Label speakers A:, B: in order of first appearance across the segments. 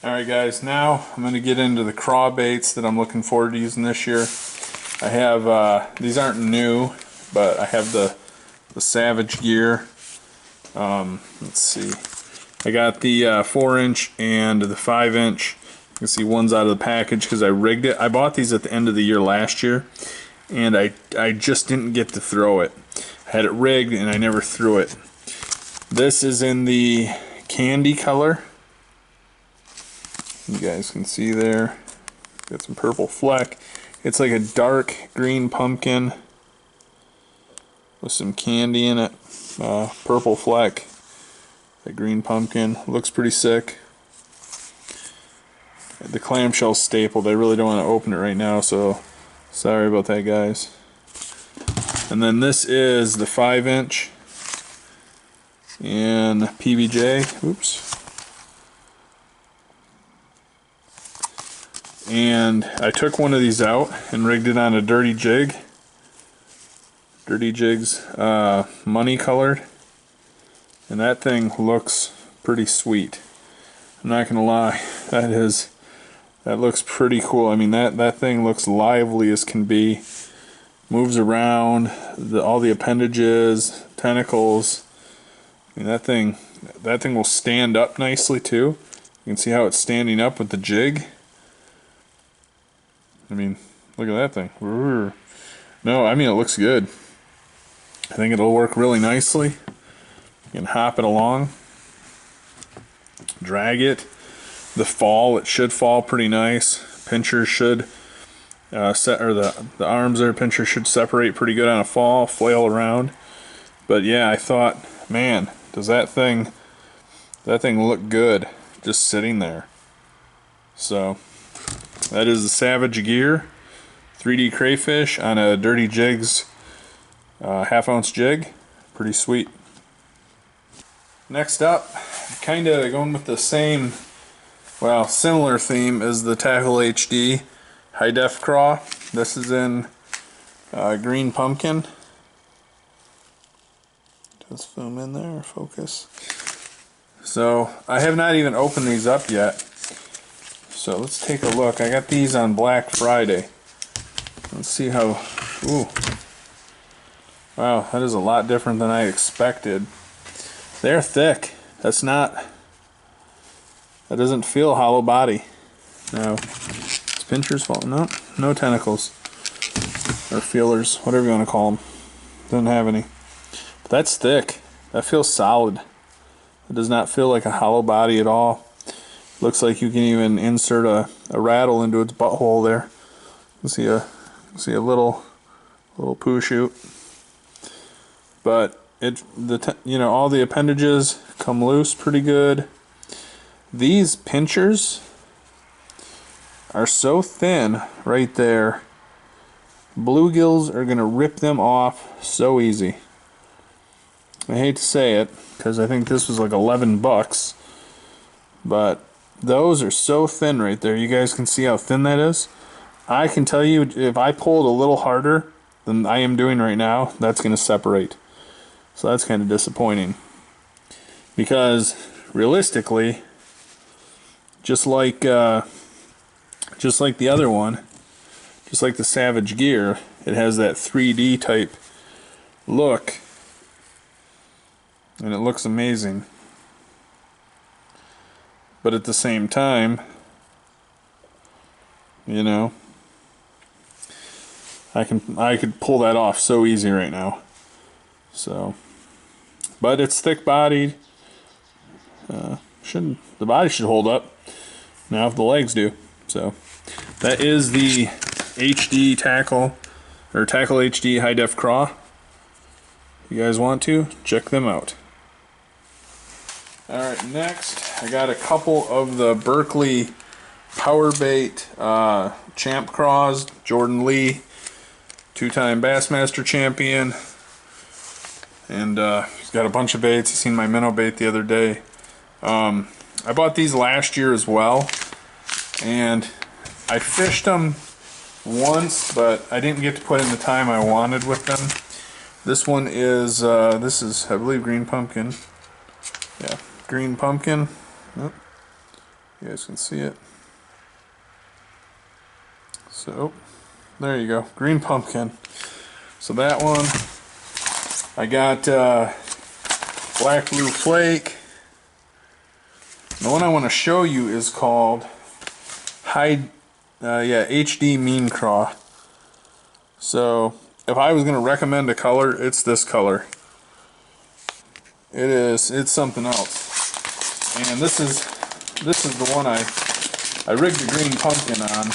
A: Alright guys, now I'm going to get into the craw baits that I'm looking forward to using this year. I have, these aren't new, but I have the Savage gear. Let's see. I got the 4-inch and the 5-inch. You can see one's out of the package because I rigged it. I bought these at the end of the year last year, and I just didn't get to throw it. I had it rigged and I never threw it. This is in the candy color. You guys can see there, got some purple fleck. It's like a dark green pumpkin with some candy in it. Purple fleck, a green pumpkin. Looks pretty sick. The clamshell's stapled. I really don't want to open it right now, so sorry about that, guys. And then this is the 5-inch in PBJ. Oops. And I took one of these out and rigged it on a dirty jig. Dirty Jig's money colored, and that thing looks pretty sweet. I'm not gonna lie, that looks pretty cool. I mean, that thing looks lively as can be. Moves around, all the appendages, tentacles. I mean, that thing will stand up nicely too. You can see how it's standing up with the jig. I mean, look at that thing. No, I mean, it looks good. I think it'll work really nicely. You can hop it along, drag it. It should fall pretty nice. Pinchers should the arms there, pinchers should separate pretty good on a fall, flail around. But yeah, I thought, man, does that thing look good just sitting there. So that is the Savage gear, 3D crayfish on a Dirty Jigs 1/2-ounce jig. Pretty sweet. Next up, kind of going with the same, well, similar theme as the Tackle HD high def craw. This is in green pumpkin. Just zoom in there, focus. So I have not even opened these up yet. So let's take a look. I got these on Black Friday. Let's see how. Ooh. Wow, that is a lot different than I expected. They're thick. That doesn't feel hollow body. No. Is pinchers falling? No. No tentacles. Or feelers, whatever you want to call them. Doesn't have any. But that's thick. That feels solid. It does not feel like a hollow body at all. Looks like you can even insert a rattle into its butthole there. You see a little poo shoot. But all the appendages come loose pretty good. These pinchers are so thin right there. Bluegills are gonna rip them off so easy. I hate to say it because I think this was like $11, but those are so thin right there. You guys can see how thin that is. I can tell you, if I pulled a little harder than I am doing right now, that's going to separate. So that's kind of disappointing. Because realistically, just like the other one, just like the Savage gear, it has that 3D type look, and it looks amazing. But at the same time, you know, I could pull that off so easy right now. So, but it's thick bodied. The body should hold up. Now if the legs do. So that is the HD Tackle, or Tackle HD high def craw. If you guys want to, check them out. Alright, next I got a couple of the Berkeley Power Bait Champ Craws. Jordan Lee, 2-time Bassmaster champion, and he's got a bunch of baits. He's seen my minnow bait the other day. I bought these last year as well, and I fished them once, but I didn't get to put in the time I wanted with them. This one is I believe green pumpkin. Yeah, green pumpkin. Oh. You guys can see it. So, there you go, green pumpkin. So that one, I got black blue flake. The one I want to show you is called HD Mean Craw. So if I was going to recommend a color, it's this color. It's something else. And this is the one I rigged the green pumpkin on.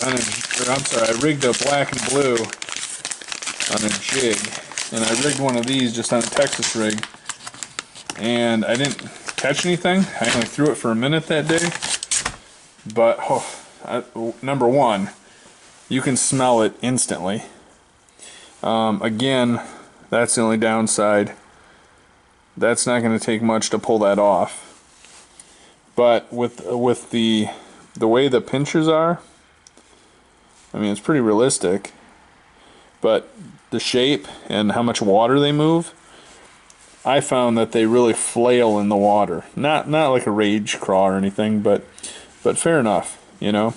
A: I rigged a black and blue on a jig, and I rigged one of these just on a Texas rig, and I didn't catch anything. I only threw it for a minute that day, but number one, you can smell it instantly. Again, that's the only downside. That's not going to take much to pull that off. But with the way the pinchers are, I mean, it's pretty realistic, but the shape and how much water they move, I found that they really flail in the water. Not like a rage craw or anything, but fair enough, you know.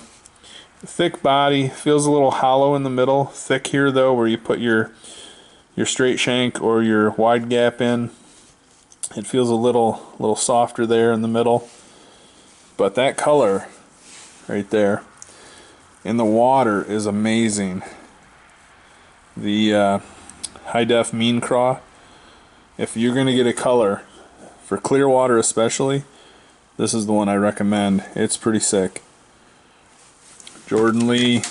A: Thick body, feels a little hollow in the middle. Thick here though, where you put your straight shank or your wide gap in. It feels a little softer there in the middle. But that color right there in the water is amazing. The high def Mean Craw, if you're going to get a color for clear water especially, this is the one I recommend. It's pretty sick. Jordan Lee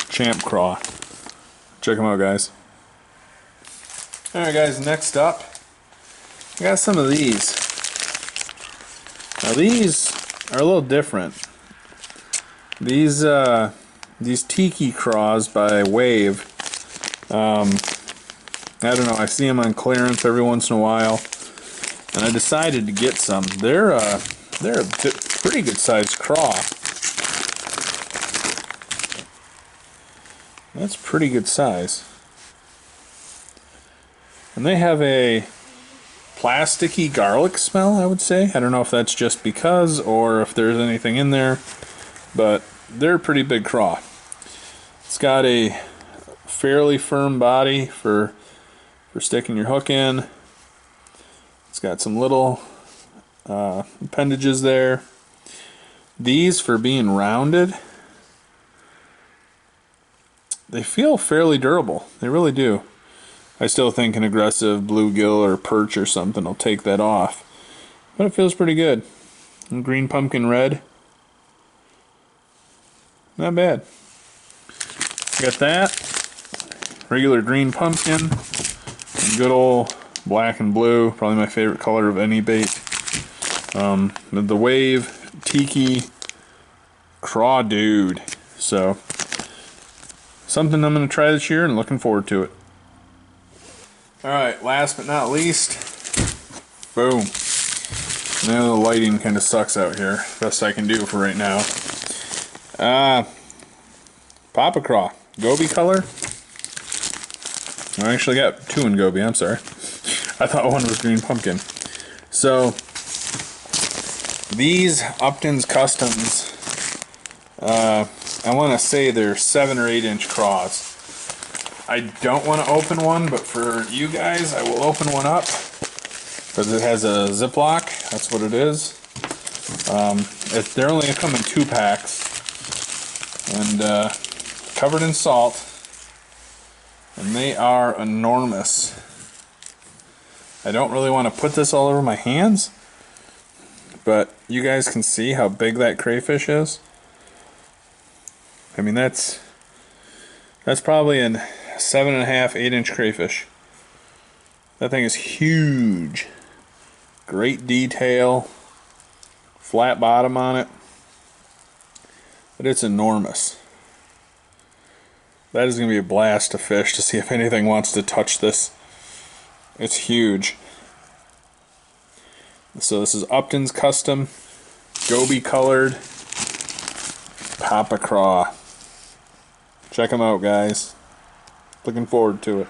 A: Champ Craw. Check them out, guys. Alright guys, next up I got some of these. Now these are a little different. These Tiki Craws by Wave, I don't know, I see them on clearance every once in a while, and I decided to get some. They're a pretty good sized craw. That's pretty good size. And they have a plasticky garlic smell, I would say. I don't know if that's just because or if there's anything in there, but they're a pretty big craw. It's got a fairly firm body for sticking your hook in. It's got some little appendages there. These, for being rounded, they feel fairly durable. They really do. I still think an aggressive bluegill or perch or something will take that off, but it feels pretty good. And green pumpkin red, not bad. Got that regular green pumpkin, and good old black and blue, probably my favorite color of any bait. The Wave Tiki Craw Dude. So something I'm going to try this year and looking forward to it. Alright, last but not least, boom. Now the lighting kind of sucks out here. Best I can do for right now. Papa Craw, Gobi color. I actually got two in Gobi, I'm sorry. I thought one was green pumpkin. So, these Upton's Customs, I want to say they're 7 or 8 inch craws. I don't want to open one, but for you guys, I will open one up because it has a Ziploc. That's what it is. They're only come in 2 packs and covered in salt, and they are enormous. I don't really want to put this all over my hands, but you guys can see how big that crayfish is. I mean, that's probably an 7.5, 8 inch crayfish. That thing is huge. Great detail, flat bottom on it, but it's enormous. That is going to be a blast to fish, to see if anything wants to touch this. It's huge. So this is Upton's Custom, Gobi colored Papa Craw. Check them out, guys. Looking forward to it.